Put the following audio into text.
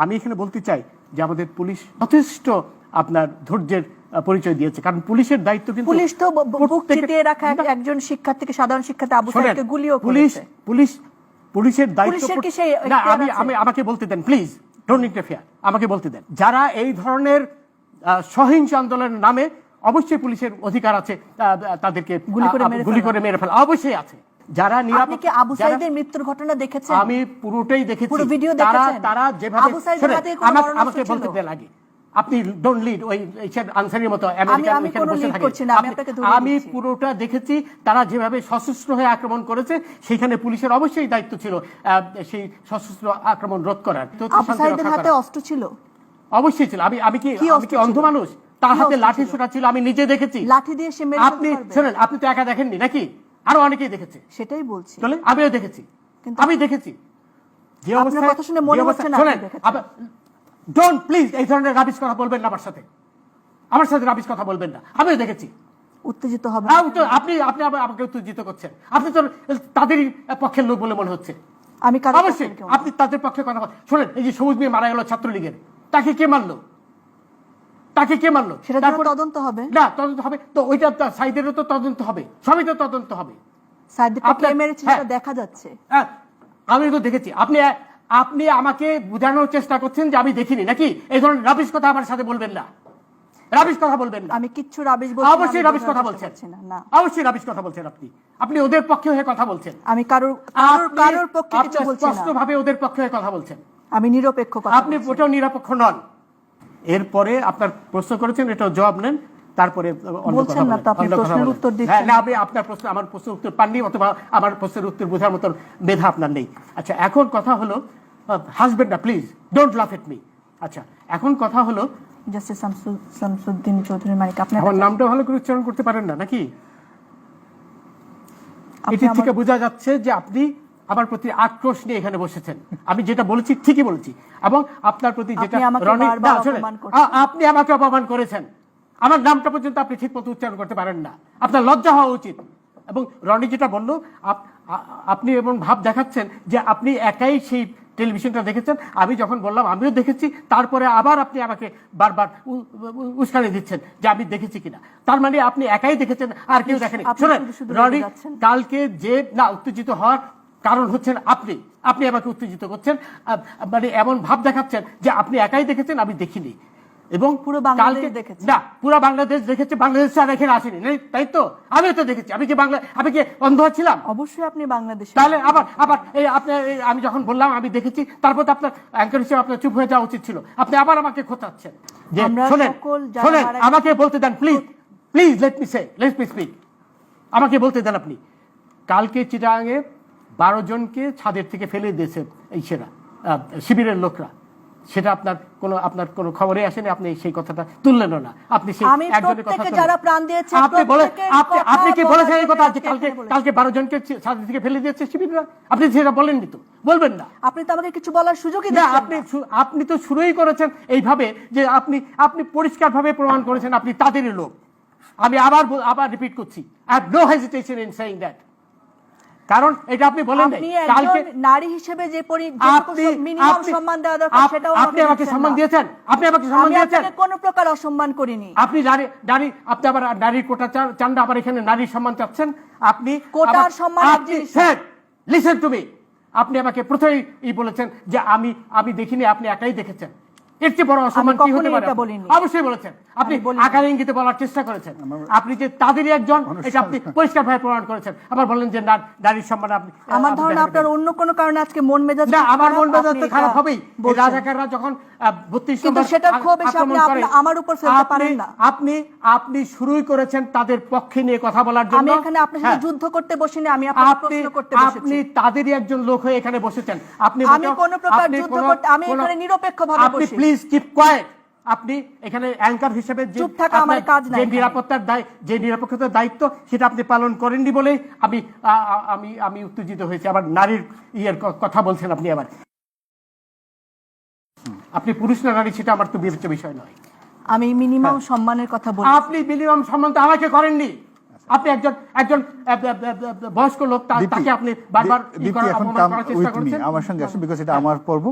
আমি এখানে বলতে চাই যে আমাদের পুলিশ যথেষ্ট আপনার ধৈর্যের পরিচয় দিয়েছে, কারণ পুলিশের দায়িত্ব কিন্তু পুলিশ তো বুক চিতিয়ে রাখা একজন শিক্ষার্থীকে, সাধারণ শিক্ষার্থী আবু সাইদকে গুলিও করেছে। পুলিশের দায়িত্ব না, আমাকে বলতে দেন প্লিজ, ডোন্ট ইন্টারফেয়ার, আমাকে বলতে দেন। যারা এই ধরনের সহিংস আন্দোলনের নামে, অবশ্যই পুলিশের অধিকার আছে তাদেরকে গুলি করে মেরে ফেলা, অবশ্যই আছে। যারা আপনি কি আবু সাইদের মৃত্যুর ঘটনা দেখেছেন? আমি পুরোটাই দেখেছি। পুরো ভিডিও দেখেছেন? তারা যেভাবে, আমাকে বলতে দেন আগে, আপনি ডোন্ট লিড ওই আনসারের মতো আমেরিকান এখানে বসে থাকে। আমি পুরোটা দেখেছি। তারা যেভাবে সশস্ত্র হয়ে আক্রমণ করেছে, সেখানে পুলিশের অবশ্যই দায়িত্ব ছিল সেই সশস্ত্র আক্রমণ রোধ করার। আবু সাইদের হাতে অস্ত্র ছিল? অবশ্যই ছিল। আমি কি অন্ধ মানুষ? তার হাতে লাঠি ছোটা ছিল, আমি নিজে দেখেছি। লাঠি দিয়ে সে মেরে আপনি শুনেন, আপনি তো একা দেখেননি নাকি? আরো অনেকেই দেখেছে। সেটাই বলছি, আমিও দেখেছি, আমি দেখেছি যে অবস্থা। কথা শুনে মনে হচ্ছে না আপনি দেখেছেন। ডোন্ট প্লিজ এই ধরনের রাবিশ কথা বলবেন না আমার সাথে রাবিশ কথা বলবেন না। আমিও দেখেছি। উত্তেজিত হবে আপনি আমাকে উত্তেজিত করছেন। আপনি তো তাদেরই পক্ষের লোক বলে মনে হচ্ছে। আমি অবশ্যই আপনি তাদের পক্ষে কথা বলেন। শোনেন, এই যে সবুজ মিয়া মারা গেল ছাত্রলীগের, তাকে কে মারলো? সেটা তদন্ত হবে না? তদন্ত হবে তো, ওইটা সাইদেরও তো তদন্ত হবে, সবই তো তদন্ত হবে। দেখা যাচ্ছে, আমি তো দেখেছি। আপনি আমাকে বোঝানোর চেষ্টা করছেন যে আমি দেখিনি নাকি? এই ধরনের রাবিশ কথা আমার সাথে বলবেন না, রাবিশ কথা বলবেন না। আমি কিচ্ছু রাবিশ বলছি না। অবশ্যই রাবিশ কথা বলছেন না, অবশ্যই রাবিশ কথা বলছেন। আপনি ওদের পক্ষে হয়ে কথা বলছেন। আমি কারোর পক্ষে কিছু বলছি না, স্পষ্টভাবে ওদের পক্ষে হয়ে কথা বলছেন। আমি নিরপেক্ষ কথা। আপনি ওটাও নিরপেক্ষ নন। এরপরে আপনার প্রশ্ন করেছেন, এটাও জবাব নেন, তারপরে বলছেন না তো আপনি প্রশ্নের উত্তর দিচ্ছেন। না, আপনি আপনার প্রশ্ন, আমার প্রশ্নের উত্তর পাননি, অথবা আমার প্রশ্নের উত্তর বোঝার মতো মেধা আপনার নেই। আচ্ছা, এখন কথা হলো, হাসবেন না প্লিজ, ডোন্ট লাফ এট মি। আচ্ছা, এখন কথা হলো, জাস্টিস শামসুদ্দিন চৌধুরী মানিক, আপনি আমার নামটা ভালো করে উচ্চারণ করতে পারেন না নাকি? এটি থেকে বোঝা যাচ্ছে যে আপনি আমার প্রতি আক্রোশ নিয়ে এখানে বসেছেন। আমি যেটা বলেছি ঠিকই বলেছি, এবং আপনার প্রতি যেটা আপনি আমাকে অপমান করেছেন, আমার নামটা পর্যন্ত আপনি ঠিক মতো উচ্চারণ করতে পারেন না। আপনার লজ্জা হওয়া উচিত। এবং রনি যেটা বললো, আপনি এবং ভাব দেখাচ্ছেন যে আপনি একাই সেই টেলিভিশনটা দেখেছেন। আমি যখন বললাম আমিও দেখেছি, তারপরে আবার আপনি আমাকে বারবার উস্কানি দিচ্ছেন যে আমি দেখেছি কিনা। তার মানে আপনি একাই দেখেছেন, আর কেউ দেখেনি। শোনেন রনি, কালকে যে না উত্তেজিত হওয়ার কারণ হচ্ছেন আপনি আমাকে উত্তেজিত করছেন, মানে এমন ভাব দেখাচ্ছেন যে আপনি একাই দেখেছেন, আমি দেখিনি। এবং পুরো বাংলাদেশ দেখেছে। না, পুরো বাংলাদেশ দেখেছে, বাংলাদেশ আর এখানে আসেনি, তাই তো? আমিও তো দেখেছি। আমি কি অন্ধ ছিলাম? অবশ্যই আপনি বাংলাদেশে। তাহলে আবার এই আপনি, আমি যখন বললাম আমি দেখেছি, তারপর তো আপনার অ্যাঙ্কর হিসেবে আপনার চুপ হয়ে যাওয়া উচিত ছিল। আপনি আবার আমাকে খোঁচাচ্ছেন যে শোনেন, আমাকে বলতে দেন প্লিজ, লেট মি স্পিক। আমাকে বলতে দেন। আপনি কালকে চিটাগাঙে 12 জনকে ছাদের থেকে ফেলে দিয়েছে এই শিবিরের লোকরা, সেটা আপনার কোনো খবরে আসেনি। আপনি সেই কথাটা তুললেন না। আপনি সেই একজনের কথা যারা প্রাণ দিয়েছে, আপনি কি বলেছেন এই কথা যে কালকে 12 জনকে ছাদের থেকে ফেলে দিয়েছে শিবিররা? আপনি সেটা বলেননি তো, বলবেন না। আপনি তো আমাকে কিছু বলার সুযোগই দেন না। আপনি তো শুরুই করেছেন এইভাবে যে আপনি পরিষ্কারভাবে প্রমাণ করেছেন আপনি তাদেরই লোক। আমি আবার রিপিট করছি, I have no hesitation in saying that. কারণ এটা আপনি বলেন কালকে নারী হিসেবে যে মিনিমাম সম্মান দেওয়া দরকার, সেটাও আপনি আমাকে সম্মান দিয়েছেন। কোনো প্রকার অসম্মান করিনি। আপনি আপনি আবার নারীর কোটা চান না, আবার এখানে নারীর সম্মান চাচ্ছেন। আপনি কোটার সম্মান লিসেন টু মি। আপনি আমাকে প্রথমেই বলেছেন যে আমি দেখিনি, আপনি একাই দেখেছেন। এর চেয়ে বড় অসম্মান কি হতে পারে? অবশ্যই বলেছেন। আপনি আকার ইঙ্গিতে বলার চেষ্টা করেছেন। আপনি যে তাদেরই একজন, এটা আপনি পরিষ্কারভাবে প্রমাণ করেছেন। আবার বললেন যে নারীর সম্মান আপনি। আমার ধারণা আপনার অন্য কোনো কারণে আজকে মন মেজাজ না, আমার মন মেজাজ তো খারাপ হবেই। রাজাকাররা যখন 32 নম্বর আমার উপর ফেলতে পারেন না। আপনি শুরুই করেছেন তাদের পক্ষে নিয়ে কথা বলার জন্য। আমি এখানে আপনার সাথে যুদ্ধ করতে বসিনি, আমি আপনাকে প্রশ্ন করতে বসেছি। আপনি তাদেরই একজন লোক হয়ে এখানে বসেছেন। আমি কোনো প্রকার যুদ্ধ করতে, আমি এখানে নিরপেক্ষভাবে বসেছি। Please keep coed. আপনি এখানে অ্যাঙ্কার হিসেবে যে নিরাপত্তার দায়িত্ব, সেটা আপনি পালন করেননি বলেই আমি উত্তেজিত হয়েছি। আবার নারীর কথা বলছেন আপনি। আবার আপনি পুরুষ না নারী সেটা আমার তো বিবেচ্য বিষয় নয়। আমি মিনিমাম সম্মানের কথা বলছি। আপনি মিনিমাম সম্মান তো আমাকে করেননি। আপনি একজন বয়স্ক লোক, তাকে আপনি বারবার আমার সঙ্গে আসুন, বিকজ এটা আমার পর্ব।